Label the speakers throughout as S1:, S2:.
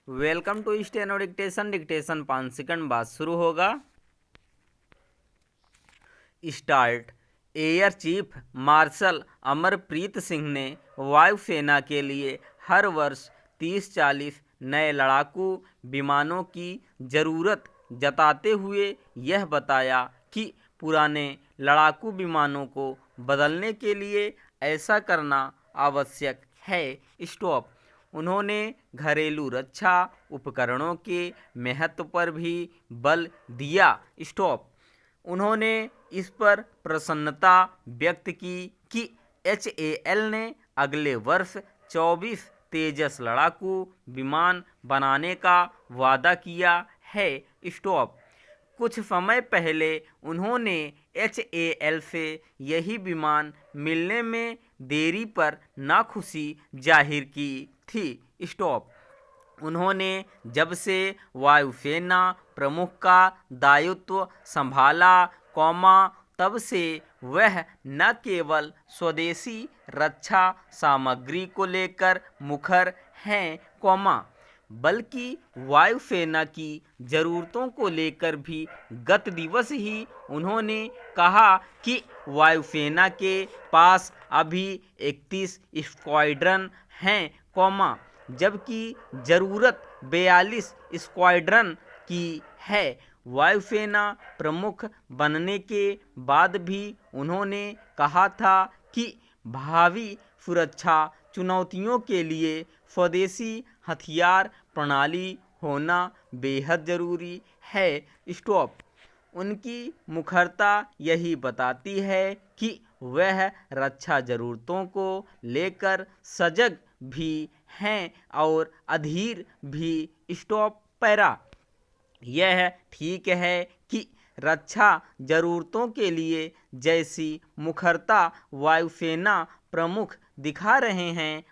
S1: Welcome to steno dictation. Dictation 5 second बाद शुरू होगा। Start. Air chief marshal Amarpreet Singh ने वायुसेना के लिए हर वर्ष 30-40 नए लड़ाकू विमानों की ज़रूरत जताते हुए यह बताया कि पुराने लड़ाकू विमानों को बदलने के लिए ऐसा करना आवश्यक है। स्टॉप। उन्होंने घरेलू रक्षा उपकरणों के महत्व पर भी बल दिया। स्टॉप। उन्होंने इस पर प्रसन्नता व्यक्त की कि HAL ने अगले वर्ष 24 तेजस लड़ाकू विमान बनाने का वादा किया है। स्टॉप। कुछ समय पहले उन्होंने HAL से यही विमान मिलने में देरी पर नाखुशी जाहिर की थी। स्टॉप। उन्होंने जब से वायुसेना प्रमुख का दायित्व संभाला, तब से वह न केवल स्वदेशी रक्षा सामग्री को लेकर मुखर हैं, बल्कि वायुसेना की ज़रूरतों को लेकर भी। गत दिवस ही उन्होंने कहा कि वायुसेना के पास अभी 31 स्क्वाड्रन हैं, जबकि ज़रूरत 42 स्क्वाड्रन की है। वायुसेना प्रमुख बनने के बाद भी उन्होंने कहा था कि भावी सुरक्षा चुनौतियों के लिए स्वदेशी हथियार प्रणाली होना बेहद ज़रूरी है। स्टॉप। उनकी मुखरता यही बताती है कि वह रक्षा ज़रूरतों को लेकर सजग भी हैं और अधीर भी। Stop para. यह ठीक है कि रक्षा ज़रूरतों के लिए जैसी मुखरता वायुसेना प्रमुख दिखा रहे हैं,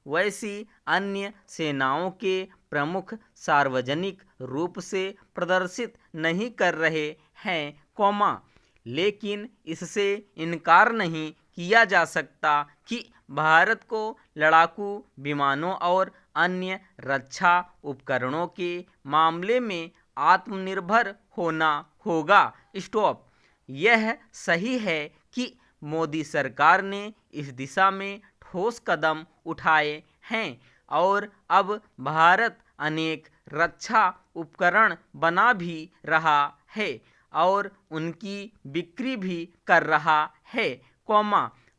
S1: वैसी अन्य सेनाओं के प्रमुख सार्वजनिक रूप से प्रदर्शित नहीं कर रहे हैं, लेकिन इससे इनकार नहीं किया जा सकता कि भारत को लड़ाकू विमानों और अन्य रक्षा उपकरणों के मामले में आत्मनिर्भर होना होगा। स्टॉप। यह सही है कि मोदी सरकार ने इस दिशा में ठोस कदम उठाए हैं और अब भारत अनेक रक्षा उपकरण बना भी रहा है और उनकी बिक्री भी कर रहा है,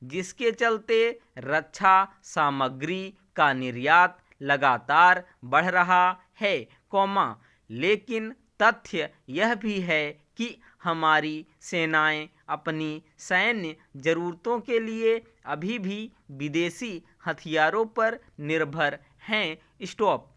S1: जिसके चलते रक्षा सामग्री का निर्यात लगातार बढ़ रहा है, लेकिन तथ्य यह भी है कि हमारी सेनाएं अपनी सैन्य ज़रूरतों के लिए अभी भी विदेशी हथियारों पर निर्भर हैं। स्टॉप।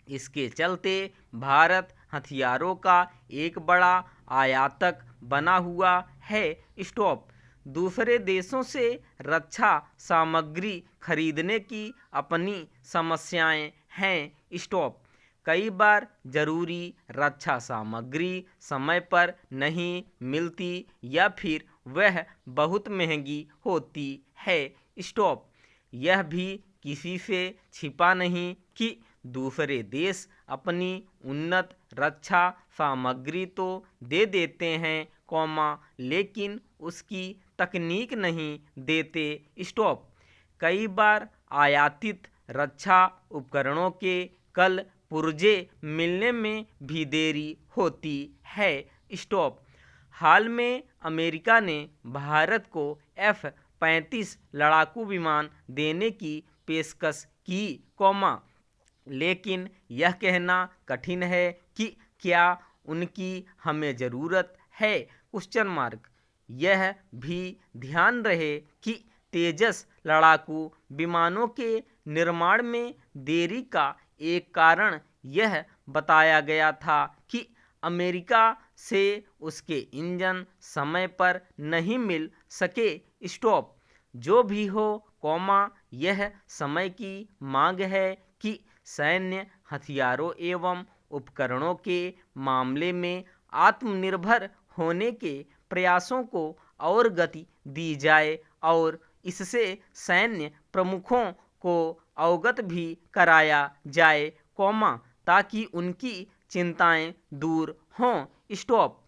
S1: इसके चलते भारत हथियारों का एक बड़ा आयातक बना हुआ है। स्टॉप। दूसरे देशों से रक्षा सामग्री खरीदने की अपनी समस्याएं हैं। स्टॉप। कई बार जरूरी रक्षा सामग्री समय पर नहीं मिलती या फिर वह बहुत महंगी होती है। स्टॉप। यह भी किसी से छिपा नहीं कि दूसरे देश अपनी उन्नत रक्षा सामग्री तो दे देते हैं, लेकिन उसकी तकनीक नहीं देते। स्टॉप। कई बार आयातित रक्षा उपकरणों के कल पुर्जे मिलने में भी देरी होती है। स्टॉप। हाल में अमेरिका ने भारत को F-35 लड़ाकू विमान देने की पेशकश की, लेकिन यह कहना कठिन है कि क्या उनकी हमें ज़रूरत है, यह भी ध्यान रहे कि तेजस लड़ाकू विमानों के निर्माण में देरी का एक कारण यह बताया गया था कि अमेरिका से उसके इंजन समय पर नहीं मिल सके। स्टॉप। जो भी हो, यह समय की मांग है कि सैन्य हथियारों एवं उपकरणों के मामले में आत्मनिर्भर होने के प्रयासों को और गति दी जाए और इससे सैन्य प्रमुखों को अवगत भी कराया जाए, ताकि उनकी चिंताएं दूर हों। स्टॉप।